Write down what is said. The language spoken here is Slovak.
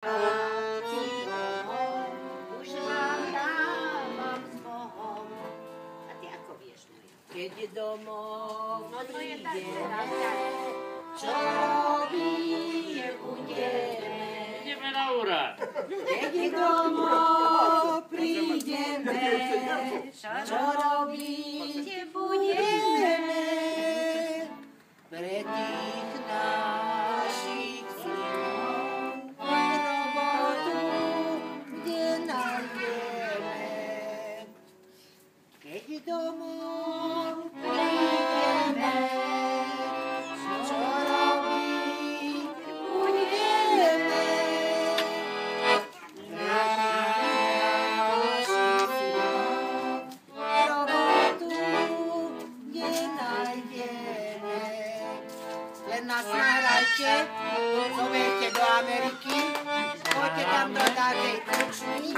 Už vám dávam s Bohom. A ty ako vieš, moja? Keď domov prídeme, čo robiť budeme? Ideme na úrad. Keď domov prídeme, čo robiť budeme? Pre tých našich synov robotu, kde nájdeme. Keď domov prídeme, čo robiť budeme? Pre tých našich synov robotu, kde nájdeme. Len nás nahrajte, zoberte do Ameriky, poďte tam do takej krčmy,